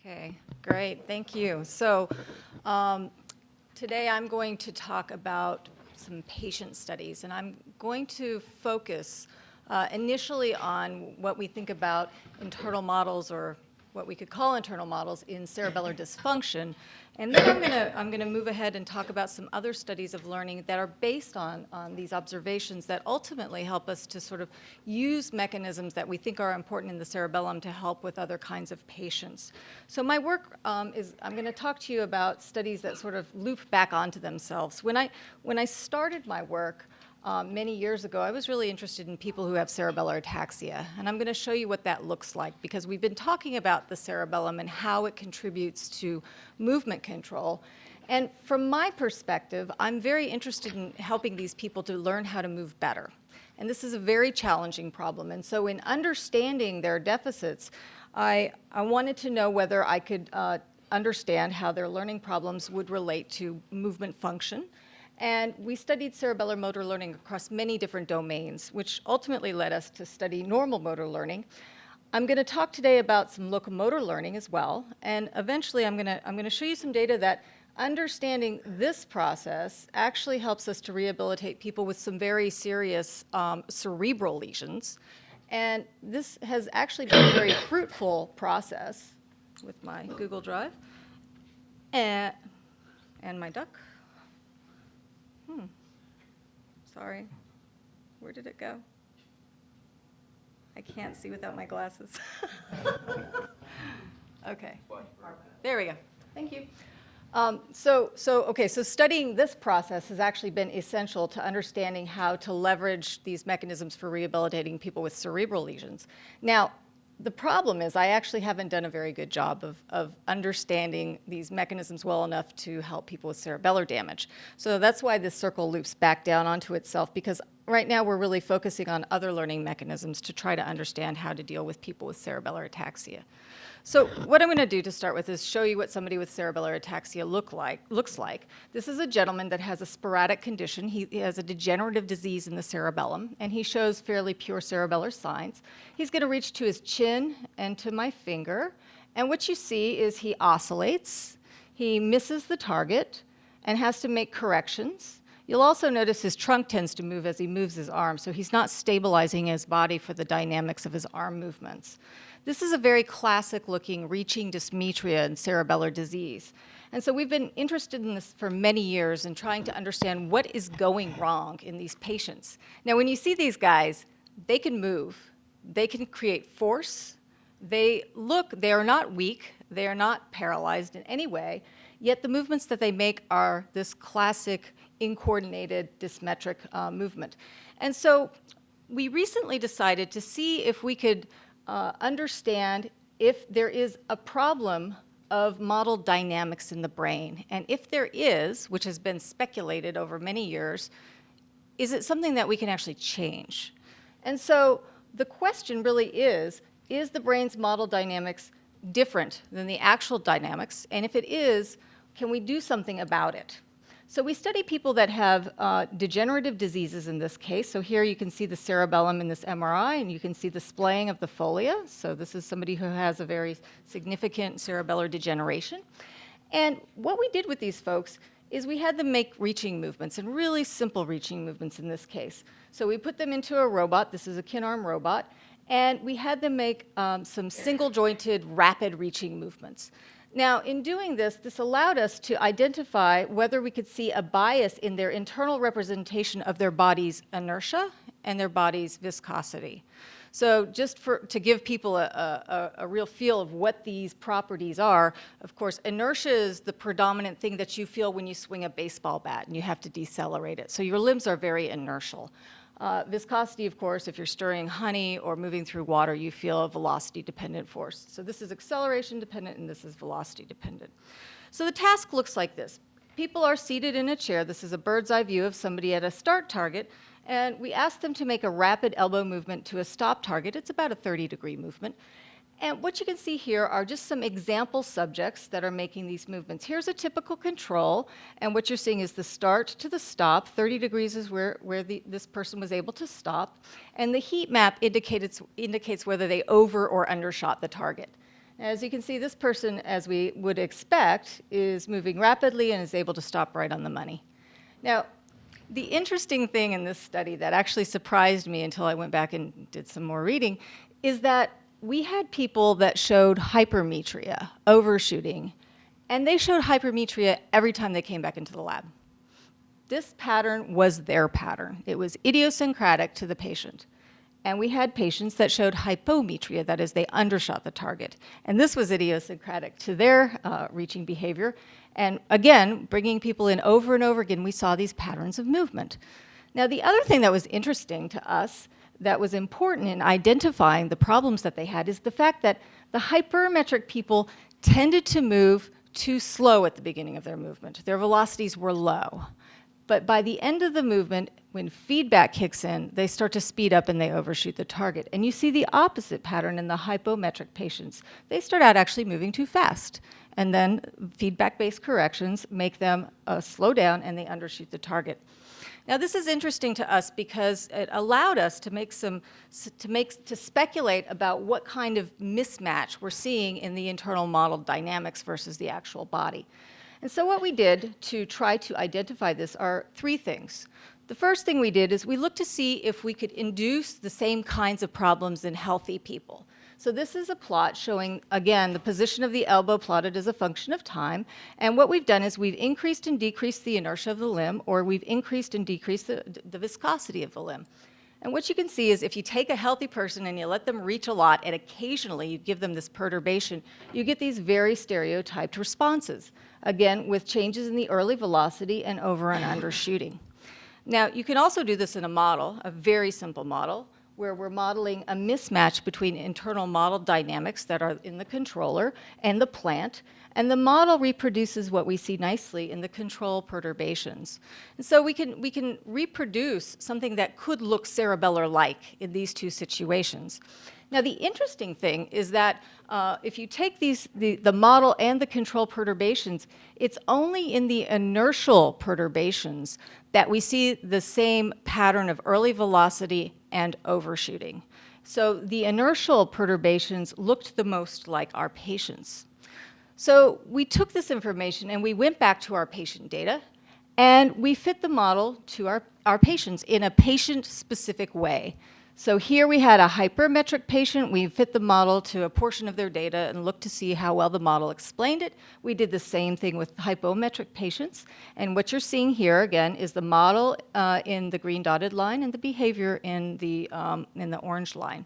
Okay, great, thank you. So today I'm going to talk about some patient studies, and I'm going to focus initially on what we think about internal models, or what we could call internal models in cerebellar dysfunction. And then I'm gonna move ahead and talk about some other studies of learning that are based on these observations that ultimately help us to sort of use mechanisms that we think are important in the cerebellum to help with other kinds of patients. So my work is, I'm gonna talk to you about studies that sort of loop back onto themselves. When I started my work, many years ago, I was really interested in people who have cerebellar ataxia, and I'm going to show you what that looks like, because we've been talking about the cerebellum and how it contributes to movement control. And from my perspective, I'm very interested in helping these people to learn how to move better. And this is a very challenging problem. And so in understanding their deficits, I wanted to know whether I could understand how their learning problems would relate to movement function. And we studied cerebellar motor learning across many different domains, which ultimately led us to study normal motor learning. I'm going to talk today about some locomotor learning as well, and eventually I'm going to show you some data that understanding this process actually helps us to rehabilitate people with some very serious cerebral lesions. And this has actually been a very fruitful process with my Google Drive and my duck. Sorry, where did it go? I can't see without my glasses. Okay, there we go. Thank you. So studying this process has actually been essential to understanding how to leverage these mechanisms for rehabilitating people with cerebral lesions. Now, the problem is I actually haven't done a very good job of understanding these mechanisms well enough to help people with cerebellar damage. So that's why this circle loops back down onto itself, because right now we're really focusing on other learning mechanisms to try to understand how to deal with people with cerebellar ataxia. So what I'm going to do to start with is show you what somebody with cerebellar ataxia looks like. This is a gentleman that has a sporadic condition. He has a degenerative disease in the cerebellum, and he shows fairly pure cerebellar signs. He's going to reach to his chin and to my finger, and what you see is he oscillates, he misses the target, and has to make corrections. You'll also notice his trunk tends to move as he moves his arm, so he's not stabilizing his body for the dynamics of his arm movements. This is a very classic-looking reaching dysmetria in cerebellar disease. And so we've been interested in this for many years and trying to understand what is going wrong in these patients. Now, when you see these guys, they can move, they can create force, they are not weak, they are not paralyzed in any way, yet the movements that they make are this classic incoordinated dysmetric movement. And so we recently decided to see if we could understand if there is a problem of model dynamics in the brain. And if there is, which has been speculated over many years, is it something that we can actually change? And so the question really is the brain's model dynamics different than the actual dynamics? And if it is, can we do something about it? So we study people that have degenerative diseases in this case. So here you can see the cerebellum in this MRI, and you can see the splaying of the fovea. So this is somebody who has a very significant cerebellar degeneration. And what we did with these folks is we had them make reaching movements, and really simple reaching movements in this case. So we put them into a robot. This is a kin-arm robot. And we had them make some single-jointed, rapid reaching movements. Now, in doing this, this allowed us to identify whether we could see a bias in their internal representation of their body's inertia and their body's viscosity. So just to give people a real feel of what these properties are, of course, inertia is the predominant thing that you feel when you swing a baseball bat and you have to decelerate it. So your limbs are very inertial. Viscosity, of course, if you're stirring honey or moving through water, you feel a velocity-dependent force. So this is acceleration-dependent, and this is velocity-dependent. So the task looks like this. People are seated in a chair. This is a bird's-eye view of somebody at a start target, and we ask them to make a rapid elbow movement to a stop target. It's about a 30-degree movement. And what you can see here are just some example subjects that are making these movements. Here's a typical control, and what you're seeing is the start to the stop. 30 degrees is where this person was able to stop, and the heat map indicates whether they over or undershot the target. As you can see, this person, as we would expect, is moving rapidly and is able to stop right on the money. Now, the interesting thing in this study that actually surprised me until I went back and did some more reading is that we had people that showed hypermetria, overshooting, and they showed hypermetria every time they came back into the lab. This pattern was their pattern. It was idiosyncratic to the patient. And we had patients that showed hypometria, that is, they undershot the target. And this was idiosyncratic to their reaching behavior. And again, bringing people in over and over again, we saw these patterns of movement. Now, the other thing that was interesting to us that was important in identifying the problems that they had is the fact that the hypermetric people tended to move too slow at the beginning of their movement. Their velocities were low. But by the end of the movement, when feedback kicks in, they start to speed up and they overshoot the target. And you see the opposite pattern in the hypometric patients. They start out actually moving too fast. And then feedback-based corrections make them slow down and they undershoot the target. Now, this is interesting to us because it allowed us to speculate about what kind of mismatch we're seeing in the internal model dynamics versus the actual body. And so what we did to try to identify this are three things. The first thing we did is we looked to see if we could induce the same kinds of problems in healthy people. So this is a plot showing, again, the position of the elbow plotted as a function of time. And what we've done is we've increased and decreased the inertia of the limb, or we've increased and decreased the viscosity of the limb. And what you can see is if you take a healthy person and you let them reach a lot, and occasionally you give them this perturbation, you get these very stereotyped responses, again, with changes in the early velocity and over and undershooting. Now, you can also do this in a model, a very simple model, where we're modeling a mismatch between internal model dynamics that are in the controller and the plant, and the model reproduces what we see nicely in the control perturbations. And so we can reproduce something that could look cerebellar-like in these two situations. Now, the interesting thing is that if you take the model and the control perturbations, it's only in the inertial perturbations that we see the same pattern of early velocity and overshooting. So the inertial perturbations looked the most like our patients. So we took this information and we went back to our patient data and we fit the model to our patients in a patient-specific way. So here we had a hypermetric patient. We fit the model to a portion of their data and looked to see how well the model explained it. We did the same thing with hypometric patients. And what you're seeing here, again, is the model in the green dotted line and the behavior in the orange line.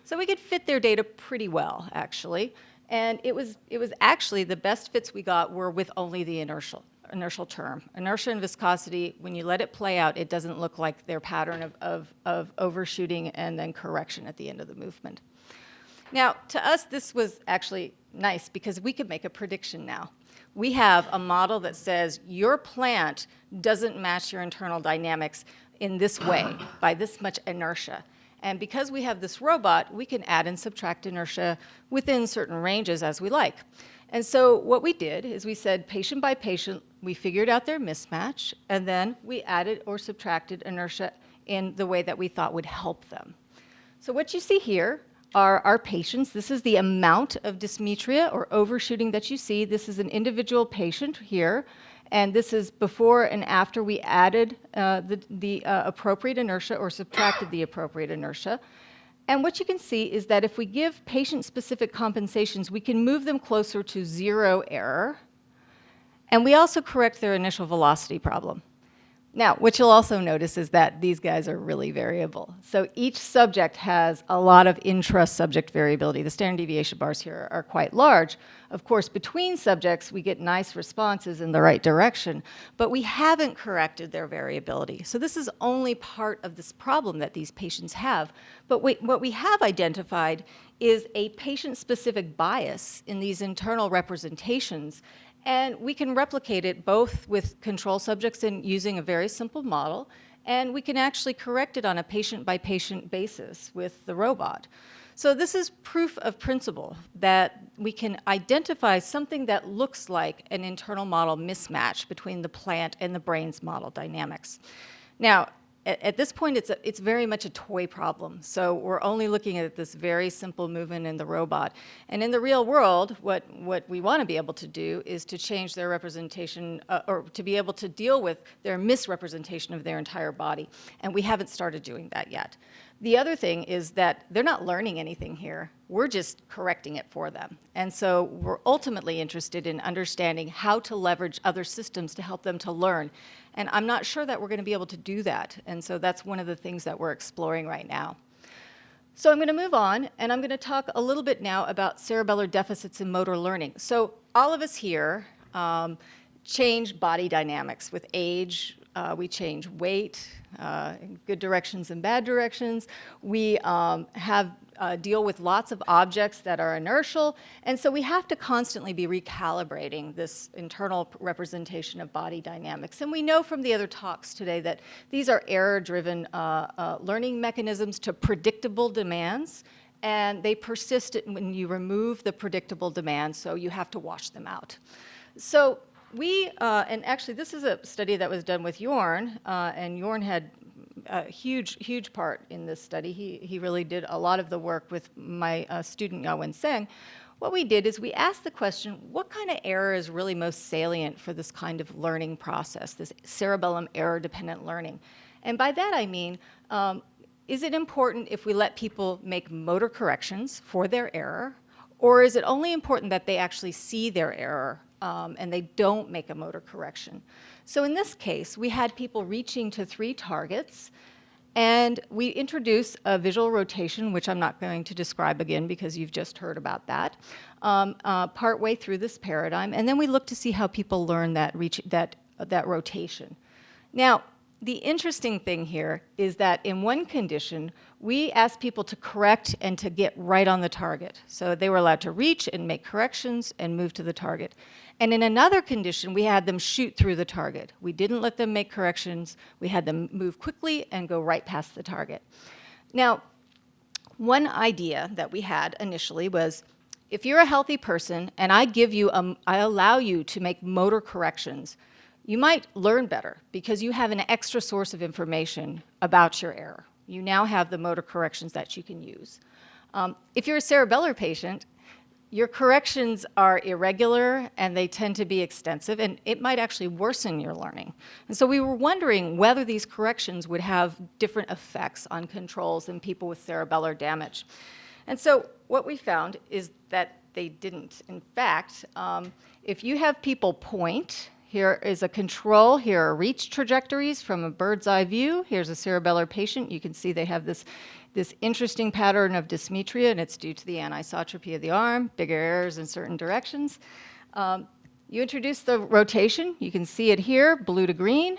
So we could fit their data pretty well, actually. And it was actually the best fits we got were with only the inertial term. Inertia and viscosity, when you let it play out, it doesn't look like their pattern of overshooting and then correction at the end of the movement. Now, to us, this was actually nice because we could make a prediction now. We have a model that says your plant doesn't match your internal dynamics in this way, by this much inertia. And because we have this robot, we can add and subtract inertia within certain ranges as we like. And so what we did is we said patient by patient, we figured out their mismatch, and then we added or subtracted inertia in the way that we thought would help them. So what you see here are our patients. This is the amount of dysmetria or overshooting that you see. This is an individual patient here. And this is before and after we added the appropriate inertia or subtracted the appropriate inertia. And what you can see is that if we give patient-specific compensations, we can move them closer to zero error. And we also correct their initial velocity problem. Now, what you'll also notice is that these guys are really variable. So each subject has a lot of intra-subject variability. The standard deviation bars here are quite large. Of course, between subjects, we get nice responses in the right direction, but we haven't corrected their variability. So this is only part of this problem that these patients have. But what we have identified is a patient-specific bias in these internal representations. And we can replicate it both with control subjects and using a very simple model, and we can actually correct it on a patient-by-patient basis with the robot. So this is proof of principle that we can identify something that looks like an internal model mismatch between the plant and the brain's model dynamics. Now, at this point, it's very much a toy problem. So we're only looking at this very simple movement in the robot. And in the real world, what we want to be able to do is to change their representation, or to be able to deal with their misrepresentation of their entire body. And we haven't started doing that yet. The other thing is that they're not learning anything here. We're just correcting it for them. And so we're ultimately interested in understanding how to leverage other systems to help them to learn. And I'm not sure that we're going to be able to do that. And so that's one of the things that we're exploring right now. So I'm going to move on, and I'm going to talk a little bit now about cerebellar deficits in motor learning. So all of us here change body dynamics with age. We change weight in good directions and bad directions. We deal with lots of objects that are inertial, and so we have to constantly be recalibrating this internal representation of body dynamics. And we know from the other talks today that these are error-driven learning mechanisms to predictable demands, and they persist when you remove the predictable demands, so you have to wash them out. So and actually this is a study that was done with Jorn, and Jorn had a huge part in this study. He really did a lot of the work with my student Yawen Seng. What we did is we asked the question, what kind of error is really most salient for this kind of learning process, this cerebellum error-dependent learning? And by that I mean, is it important if we let people make motor corrections for their error, or is it only important that they actually see their error and they don't make a motor correction? So in this case, we had people reaching to 3 targets, and we introduced a visual rotation, which I'm not going to describe again because you've just heard about that, partway through this paradigm, and then we looked to see how people learn that rotation. Now, the interesting thing here is that in one condition, we asked people to correct and to get right on the target. So they were allowed to reach and make corrections and move to the target. And in another condition, we had them shoot through the target. We didn't let them make corrections. We had them move quickly and go right past the target. Now, one idea that we had initially was, if you're a healthy person and I allow you to make motor corrections, you might learn better because you have an extra source of information about your error. You now have the motor corrections that you can use. If you're a cerebellar patient, your corrections are irregular and they tend to be extensive, and it might actually worsen your learning. And so we were wondering whether these corrections would have different effects on controls in people with cerebellar damage. And so what we found is that they didn't. In fact, if you have people point, here is a control. Here are reach trajectories from a bird's eye view. Here's a cerebellar patient. You can see they have this interesting pattern of dysmetria, and it's due to the anisotropy of the arm, bigger errors in certain directions. You introduce the rotation. You can see it here, blue to green.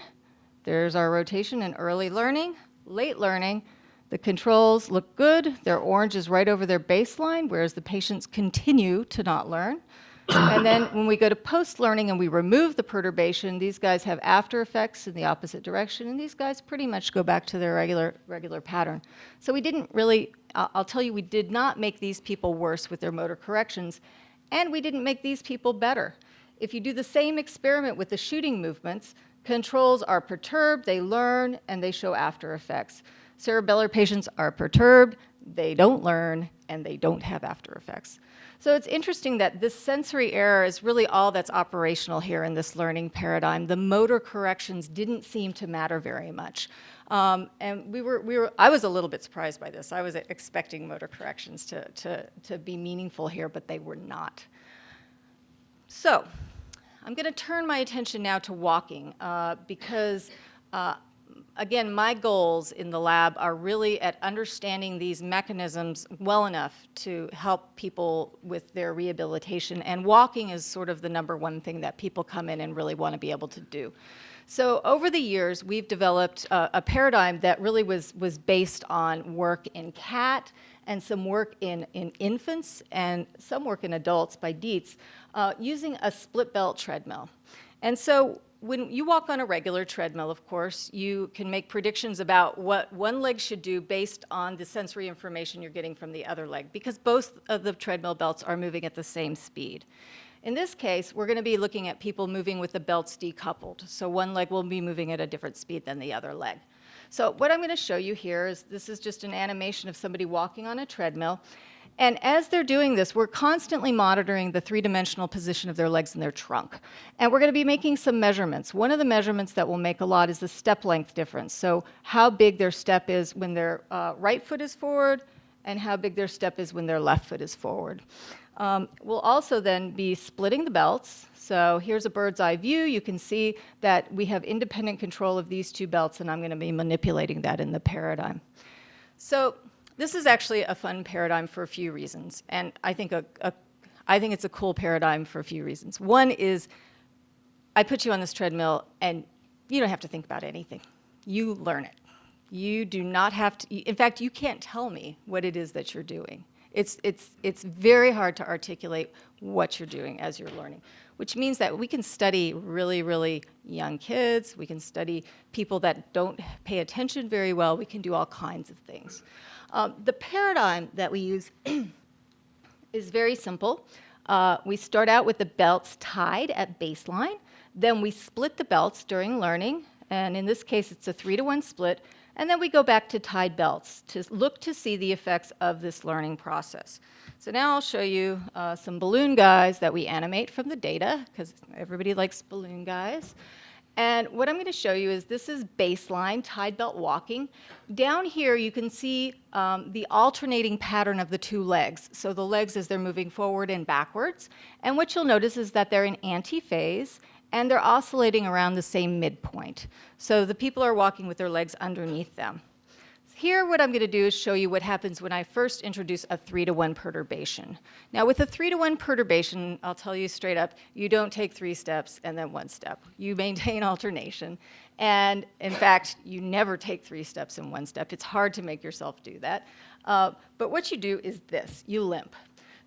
There's our rotation in early learning. Late learning, the controls look good. Their orange is right over their baseline, whereas the patients continue to not learn. And then when we go to post-learning and we remove the perturbation, these guys have after effects in the opposite direction, and these guys pretty much go back to their regular pattern. So we didn't really, I'll tell you, we did not make these people worse with their motor corrections, and we didn't make these people better. If you do the same experiment with the shooting movements, controls are perturbed, they learn, and they show after effects. Cerebellar patients are perturbed, they don't learn, and they don't have after effects. So it's interesting that this sensory error is really all that's operational here in this learning paradigm. The motor corrections didn't seem to matter very much. And I was a little bit surprised by this. I was expecting motor corrections to be meaningful here, but they were not. So I'm going to turn my attention now to walking because again, my goals in the lab are really at understanding these mechanisms well enough to help people with their rehabilitation, and walking is sort of the #1 thing that people come in and really want to be able to do. So over the years, we've developed a paradigm that really was based on work in cat and some work in infants and some work in adults by Dietz using a split belt treadmill. And so when you walk on a regular treadmill, of course, you can make predictions about what one leg should do based on the sensory information you're getting from the other leg, because both of the treadmill belts are moving at the same speed. In this case, we're going to be looking at people moving with the belts decoupled, so one leg will be moving at a different speed than the other leg. So what I'm going to show you here is this is just an animation of somebody walking on a treadmill. And as they're doing this, we're constantly monitoring the three-dimensional position of their legs and their trunk. And we're going to be making some measurements. One of the measurements that we'll make a lot is the step length difference. So how big their step is when their right foot is forward and how big their step is when their left foot is forward. We'll also then be splitting the belts. So here's a bird's eye view. You can see that we have independent control of these two belts, and I'm going to be manipulating that in the paradigm. So this is actually a fun paradigm for a few reasons, and I think it's a cool paradigm for a few reasons. One is I put you on this treadmill, and you don't have to think about anything. You learn it. You do not have to. In fact, you can't tell me what it is that you're doing. It's very hard to articulate what you're doing as you're learning, which means that we can study really, really young kids. We can study people that don't pay attention very well. We can do all kinds of things. The paradigm that we use is very simple. We start out with the belts tied at baseline. Then we split the belts during learning. And in this case, it's a 3-to-1 split. And then we go back to tied belts to look to see the effects of this learning process. So now I'll show you some balloon guys that we animate from the data, because everybody likes balloon guys. And what I'm going to show you is this is baseline tied belt walking. Down here you can see the alternating pattern of the two legs. So the legs as they're moving forward and backwards. And what you'll notice is that they're in anti-phase, and they're oscillating around the same midpoint. So the people are walking with their legs underneath them. Here, what I'm going to do is show you what happens when I first introduce a 3-to-1 perturbation. Now, with a 3-to-1 perturbation, I'll tell you straight up, you don't take 3 steps and then 1 step. You maintain alternation. And in fact, you never take 3 steps and 1 step. It's hard to make yourself do that. But what you do is this, you limp.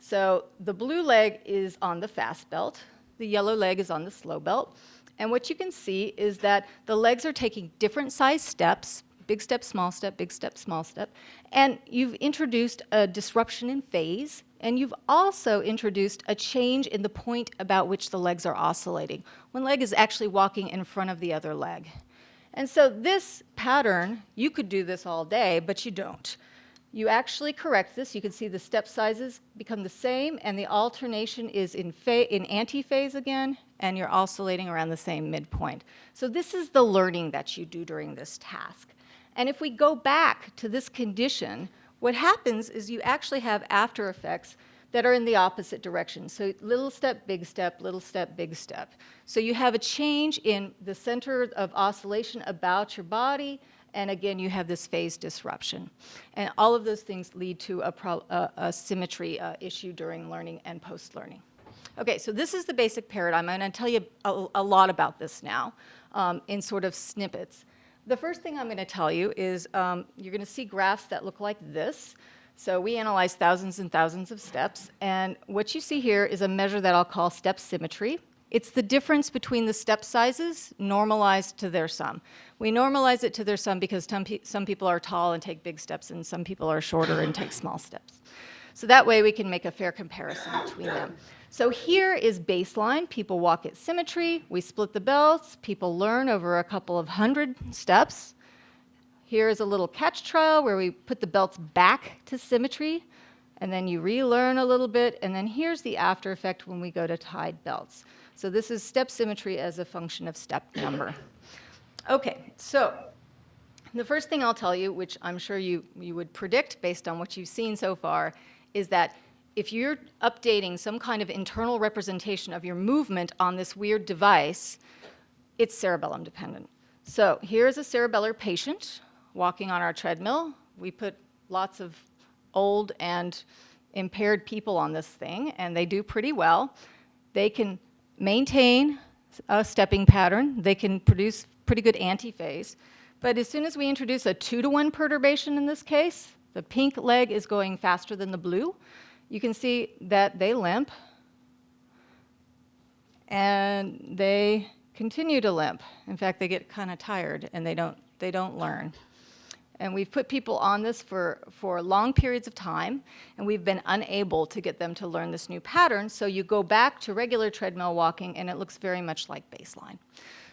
So the blue leg is on the fast belt. The yellow leg is on the slow belt. And what you can see is that the legs are taking different size steps, big step, small step, big step, small step. And you've introduced a disruption in phase, and you've also introduced a change in the point about which the legs are oscillating. One leg is actually walking in front of the other leg. And so this pattern, you could do this all day, but you don't. You actually correct this. You can see the step sizes become the same, and the alternation is in anti-phase again, and you're oscillating around the same midpoint. So this is the learning that you do during this task. And if we go back to this condition, what happens is you actually have after effects that are in the opposite direction. So little step, big step, little step, big step. So you have a change in the center of oscillation about your body, and again, you have this phase disruption. And all of those things lead to a symmetry issue during learning and post-learning. Okay, so this is the basic paradigm. I'm going to tell you a lot about this now in sort of snippets. The first thing I'm going to tell you is you're going to see graphs that look like this. So we analyze thousands and thousands of steps. And what you see here is a measure that I'll call step symmetry. It's the difference between the step sizes normalized to their sum. We normalize it to their sum because some people are tall and take big steps, and some people are shorter and take small steps. So that way we can make a fair comparison between them. So here is baseline. People walk at symmetry. We split the belts. People learn over a couple of 100 steps. Here is a little catch trial where we put the belts back to symmetry, and then you relearn a little bit, and then here's the after effect when we go to tied belts. So this is step symmetry as a function of step number. Okay, so the first thing I'll tell you, which I'm sure you would predict based on what you've seen so far, is that if you're updating some kind of internal representation of your movement on this weird device, it's cerebellum dependent. So here's a cerebellar patient walking on our treadmill. We put lots of old and impaired people on this thing, and they do pretty well. They can maintain a stepping pattern. They can produce pretty good anti-phase. But as soon as we introduce a 2-to-1 perturbation in this case, the pink leg is going faster than the blue. You can see that they limp, and they continue to limp. In fact, they get kind of tired, and they don't learn. And we've put people on this for long periods of time, and we've been unable to get them to learn this new pattern. So you go back to regular treadmill walking, and it looks very much like baseline.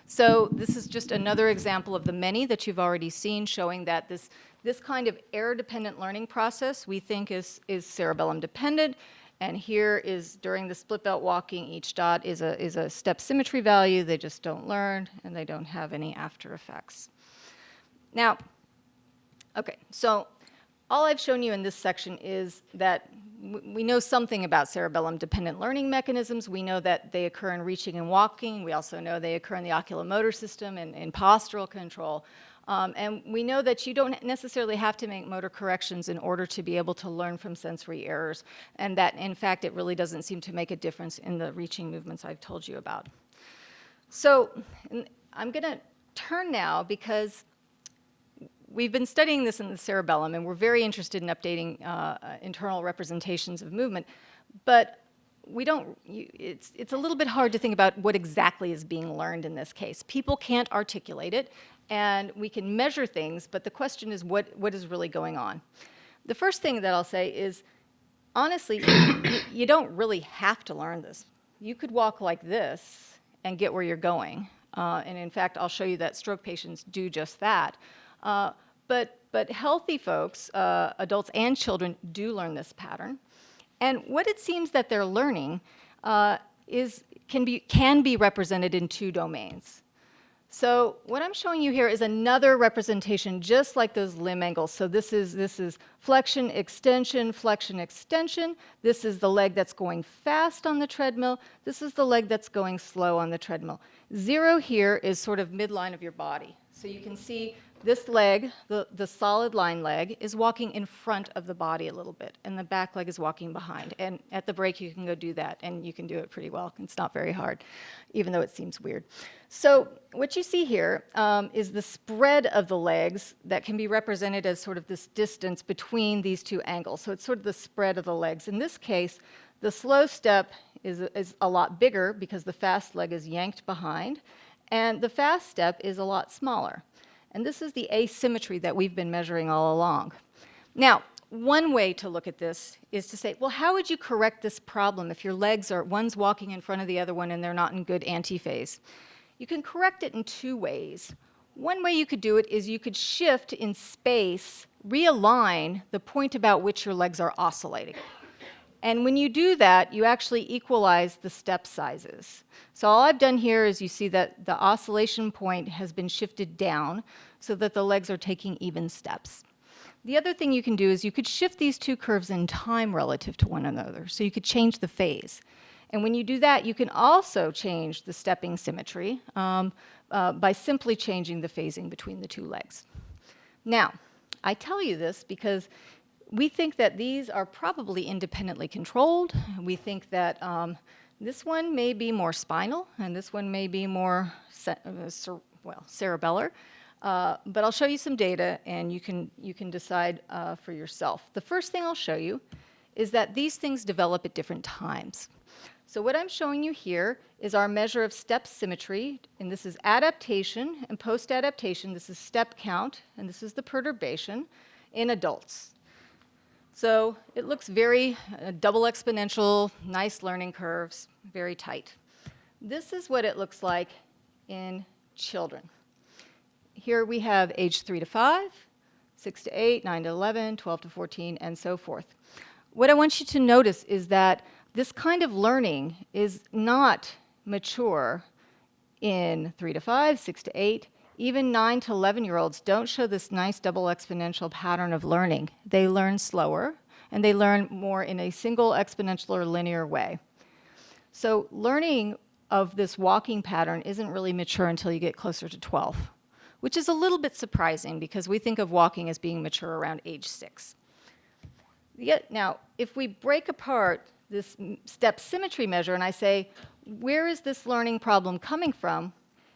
So this is just another example of the many that you've already seen, showing that this kind of error-dependent learning process we think is cerebellum-dependent. And here is, during the split belt walking, each dot is a step symmetry value. They just don't learn, and they don't have any after effects. Now, okay, so all I've shown you in this section is that we know something about cerebellum-dependent learning mechanisms. We know that they occur in reaching and walking. We also know they occur in the oculomotor system and in postural control. And we know that you don't necessarily have to make motor corrections in order to be able to learn from sensory errors, and that, in fact, it really doesn't seem to make a difference in the reaching movements I've told you about. So I'm going to turn now, because we've been studying this in the cerebellum, and we're very interested in updating internal representations of movement, but it's a little bit hard to think about what exactly is being learned in this case. People can't articulate it, and we can measure things, but the question is what is really going on. The first thing that I'll say is, honestly, you don't really have to learn this. You could walk like this and get where you're going. And in fact, I'll show you that stroke patients do just that. But healthy folks, adults and children, do learn this pattern. And what it seems that they're learning can be represented in two domains. So what I'm showing you here is another representation, just like those limb angles. So this is flexion, extension, flexion, extension. This is the leg that's going fast on the treadmill. This is the leg that's going slow on the treadmill. 0 here is sort of midline of your body. So you can see this leg, the solid line leg, is walking in front of the body a little bit, and the back leg is walking behind. And at the break, you can go do that, and you can do it pretty well. It's not very hard, even though it seems weird. So what you see here is the spread of the legs that can be represented as sort of this distance between these two angles. So it's sort of the spread of the legs. In this case, the slow step is a lot bigger because the fast leg is yanked behind, and the fast step is a lot smaller. And this is the asymmetry that we've been measuring all along. Now, one way to look at this is to say, well, how would you correct this problem if your legs are, one's walking in front of the other one and they're not in good antiphase? You can correct it in two ways. One way you could do it is you could shift in space, realign the point about which your legs are oscillating. And when you do that, you actually equalize the step sizes. So all I've done here is you see that the oscillation point has been shifted down so that the legs are taking even steps. The other thing you can do is you could shift these two curves in time relative to one another. So you could change the phase. And when you do that, you can also change the stepping symmetry by simply changing the phasing between the two legs. Now, I tell you this because we think that these are probably independently controlled. We think that this one may be more spinal, and this one may be more cerebellar. But I'll show you some data, and you can decide for yourself. The first thing I'll show you is that these things develop at different times. So what I'm showing you here is our measure of step symmetry, and this is adaptation and post-adaptation. This is step count, and this is the perturbation in adults. So it looks very double exponential, nice learning curves, very tight. This is what it looks like in children. Here we have age 3 to 5, 6 to 8, 9 to 11, 12 to 14, and so forth. What I want you to notice is that this kind of learning is not mature in 3 to 5, 6 to 8. Even 9 to 11-year-olds don't show this nice double exponential pattern of learning. They learn slower, and they learn more in a single exponential or linear way. So learning of this walking pattern isn't really mature until you get closer to 12, which is a little bit surprising because we think of walking as being mature around age 6. Now, if we break apart this step symmetry measure and I say, where is this learning problem coming from?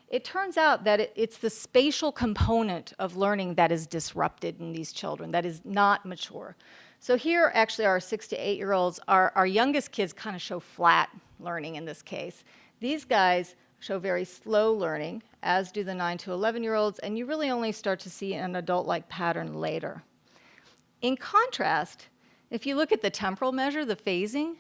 It turns out that it's the spatial component of learning that is disrupted in these children, that is not mature. So here, actually, our 6 to 8-year-olds, our youngest kids kind of show flat learning in this case. These guys show very slow learning, as do the 9 to 11-year-olds, and you really only start to see an adult-like pattern later. In contrast, if you look at the temporal measure, the phasing,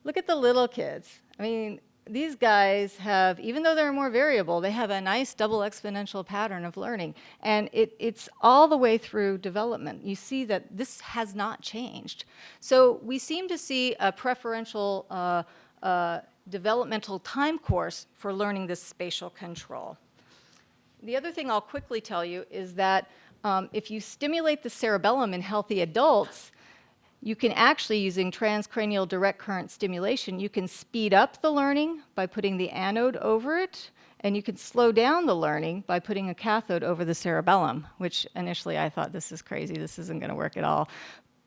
look at the little kids. I mean, these guys have, even though they're more variable, they have a nice double exponential pattern of learning. And it's all the way through development. You see that this has not changed. So we seem to see a preferential developmental time course for learning this spatial control. The other thing I'll quickly tell you is that if you stimulate the cerebellum in healthy adults, you can actually, using transcranial direct current stimulation, you can speed up the learning by putting the anode over it, and you can slow down the learning by putting a cathode over the cerebellum, which initially I thought, this is crazy, this isn't going to work at all.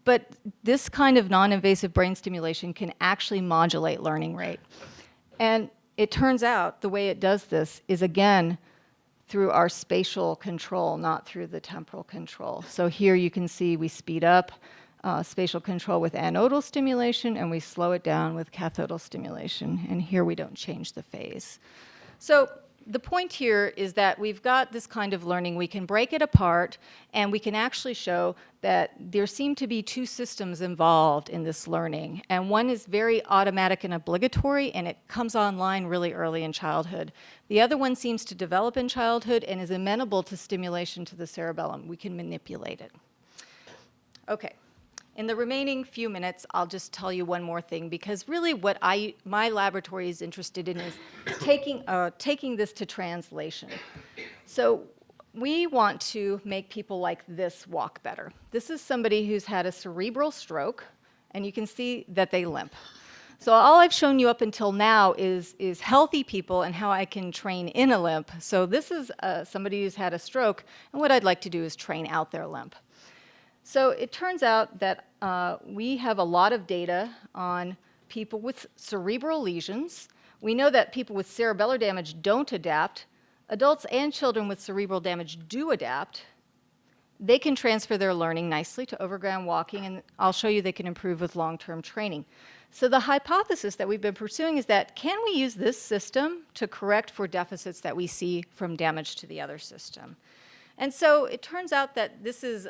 But this kind of non-invasive brain stimulation can actually modulate learning rate. And it turns out the way it does this is, again, through our spatial control, not through the temporal control. So here you can see we speed up spatial control with anodal stimulation, and we slow it down with cathodal stimulation. And here we don't change the phase. So the point here is that we've got this kind of learning. We can break it apart, and we can actually show that there seem to be two systems involved in this learning. And one is very automatic and obligatory, and it comes online really early in childhood. The other one seems to develop in childhood and is amenable to stimulation to the cerebellum. We can manipulate it. Okay. In the remaining few minutes, I'll just tell you one more thing, because really what my laboratory is interested in is taking this to translation. So we want to make people like this walk better. This is somebody who's had a cerebral stroke, and you can see that they limp. So all I've shown you up until now is healthy people and how I can train in a limp. So this is somebody who's had a stroke, and what I'd like to do is train out their limp. So it turns out that we have a lot of data on people with cerebral lesions. We know that people with cerebellar damage don't adapt. Adults and children with cerebral damage do adapt. They can transfer their learning nicely to overground walking, and I'll show you they can improve with long-term training. So the hypothesis that we've been pursuing is that, can we use this system to correct for deficits that we see from damage to the other system? And so it turns out that this is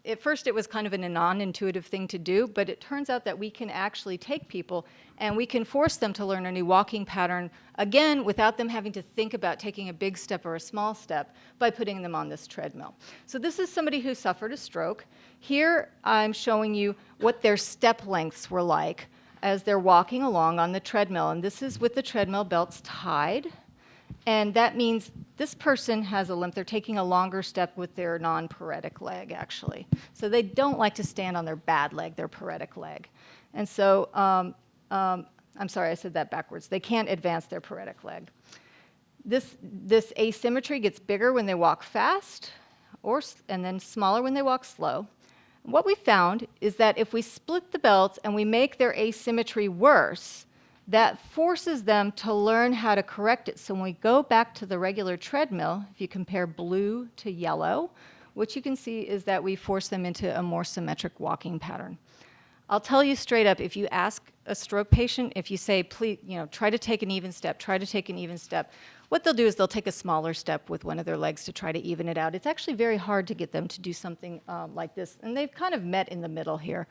at first it was kind of a non-intuitive thing to do, but it turns out that we can actually take people and we can force them to learn a new walking pattern, again, without them having to think about taking a big step or a small step, by putting them on this treadmill. So this is somebody who suffered a stroke. Here I'm showing you what their step lengths were like as they're walking along on the treadmill, and this is with the treadmill belts tied. And that means this person has a limp. They're taking a longer step with their non-paretic leg, actually. So they don't like to stand on their bad leg, their paretic leg. And so, I'm sorry, I said that backwards. They can't advance their paretic leg. This asymmetry gets bigger when they walk fast, and then smaller when they walk slow. What we found is that if we split the belts and we make their asymmetry worse, that forces them to learn how to correct it. So when we go back to the regular treadmill, if you compare blue to yellow, what you can see is that we force them into a more symmetric walking pattern. I'll tell you straight up, if you ask a stroke patient, if you say, please, try to take an even step, try to take an even step, what they'll do is they'll take a smaller step with one of their legs to try to even it out. It's actually very hard to get them to do something like this, and they've kind of met in the middle here.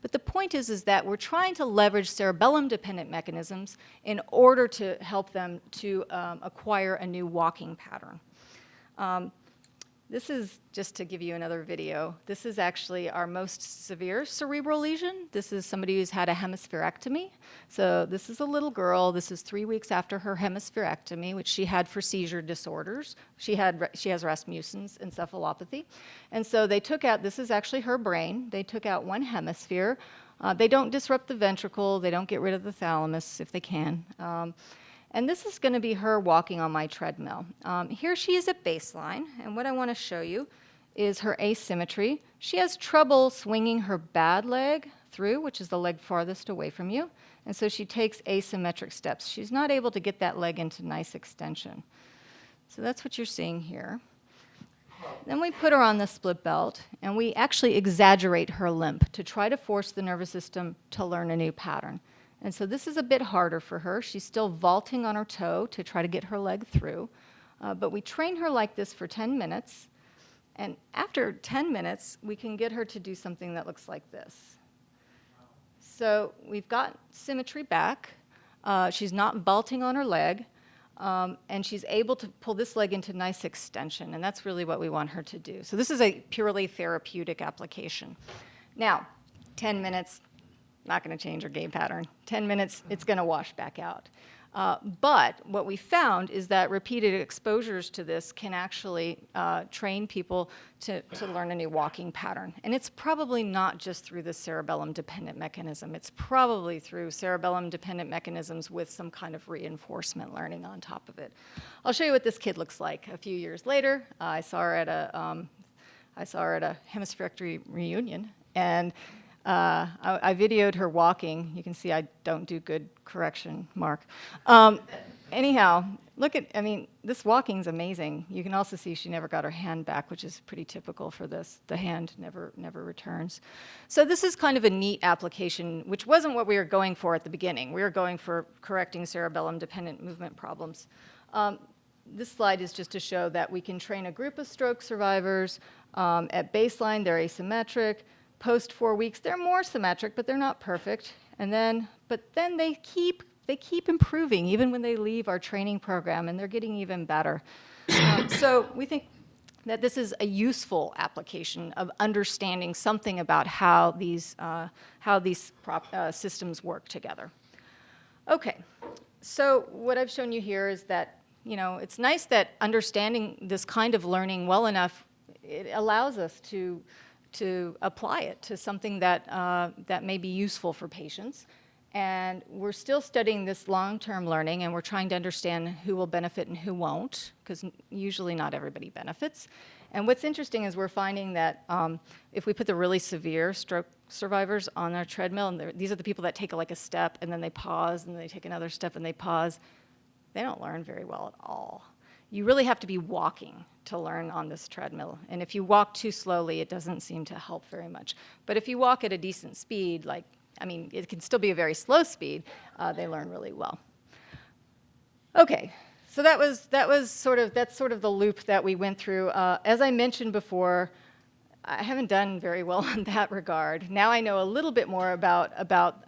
But the point is that we're trying to leverage cerebellum-dependent mechanisms in order to help them to acquire a new walking pattern. This is just to give you another video. This is actually our most severe cerebral lesion. This is somebody who's had a hemispherectomy. So this is a little girl. This is 3 weeks after her hemispherectomy, which she had for seizure disorders. She has Rasmussen's encephalopathy. And so they took out, this is actually her brain. They took out one hemisphere. They don't disrupt the ventricle. They don't get rid of the thalamus if they can. And this is going to be her walking on my treadmill. Here she is at baseline, and what I want to show you is her asymmetry. She has trouble swinging her bad leg through, which is the leg farthest away from you, and so she takes asymmetric steps. She's not able to get that leg into nice extension. So that's what you're seeing here. Then we put her on the split belt, and we actually exaggerate her limp to try to force the nervous system to learn a new pattern. And so this is a bit harder for her. She's still vaulting on her toe to try to get her leg through. But we train her like this for 10 minutes. And after 10 minutes, we can get her to do something that looks like this. So we've got symmetry back. She's not vaulting on her leg. And she's able to pull this leg into nice extension. And that's really what we want her to do. So this is a purely therapeutic application. Now, 10 minutes, not going to change her gait pattern. 10 minutes, it's going to wash back out. But what we found is that repeated exposures to this can actually train people to learn a new walking pattern. And it's probably not just through the cerebellum-dependent mechanism. It's probably through cerebellum-dependent mechanisms with some kind of reinforcement learning on top of it. I'll show you what this kid looks like a few years later. I saw her at a hemispherectomy reunion, and I videoed her walking. You can see I don't do good correction, Mark. Anyhow, look at, I mean, this walking's amazing. You can also see she never got her hand back, which is pretty typical for this. The hand never returns. So this is kind of a neat application, which wasn't what we were going for at the beginning. We were going for correcting cerebellum-dependent movement problems. This slide is just to show that we can train a group of stroke survivors. At baseline, they're asymmetric. Post 4 weeks, they're more symmetric, but they're not perfect. But then they keep improving even when they leave our training program, and they're getting even better. So we think that this is a useful application of understanding something about how these systems work together. Okay, so what I've shown you here is that, you know, it's nice that understanding this kind of learning well enough, it allows us to apply it to something that, that may be useful for patients. And we're still studying this long-term learning, and we're trying to understand who will benefit and who won't, because usually not everybody benefits. And what's interesting is we're finding that if we put the really severe stroke survivors on their treadmill, and these are the people that take like a step, and then they pause, and they take another step, and they pause, they don't learn very well at all. You really have to be walking to learn on this treadmill. And if you walk too slowly, it doesn't seem to help very much. But if you walk at a decent speed, like, I mean, it can still be a very slow speed, they learn really well. Okay, so that's sort of the loop that we went through. As I mentioned before, I haven't done very well in that regard. Now I know a little bit more about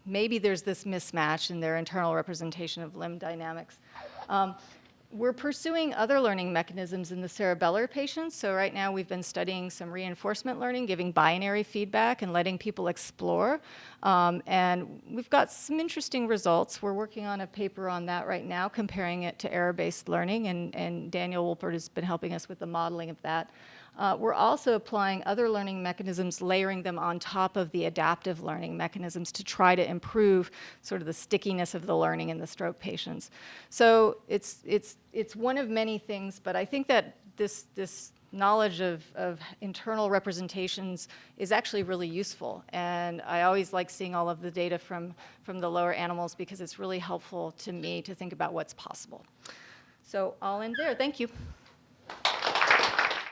maybe there's this mismatch in their internal representation of limb dynamics. We're pursuing other learning mechanisms in the cerebellar patients. So right now we've been studying some reinforcement learning, giving binary feedback and letting people explore. And we've got some interesting results. We're working on a paper on that right now, comparing it to error-based learning, and Daniel Wolpert has been helping us with the modeling of that. We're also applying other learning mechanisms, layering them on top of the adaptive learning mechanisms to try to improve sort of the stickiness of the learning in the stroke patients. So it's one of many things, but I think that this knowledge of internal representations is actually really useful. And I always like seeing all of the data from the lower animals, because it's really helpful to me to think about what's possible. So I'll end there. Thank you.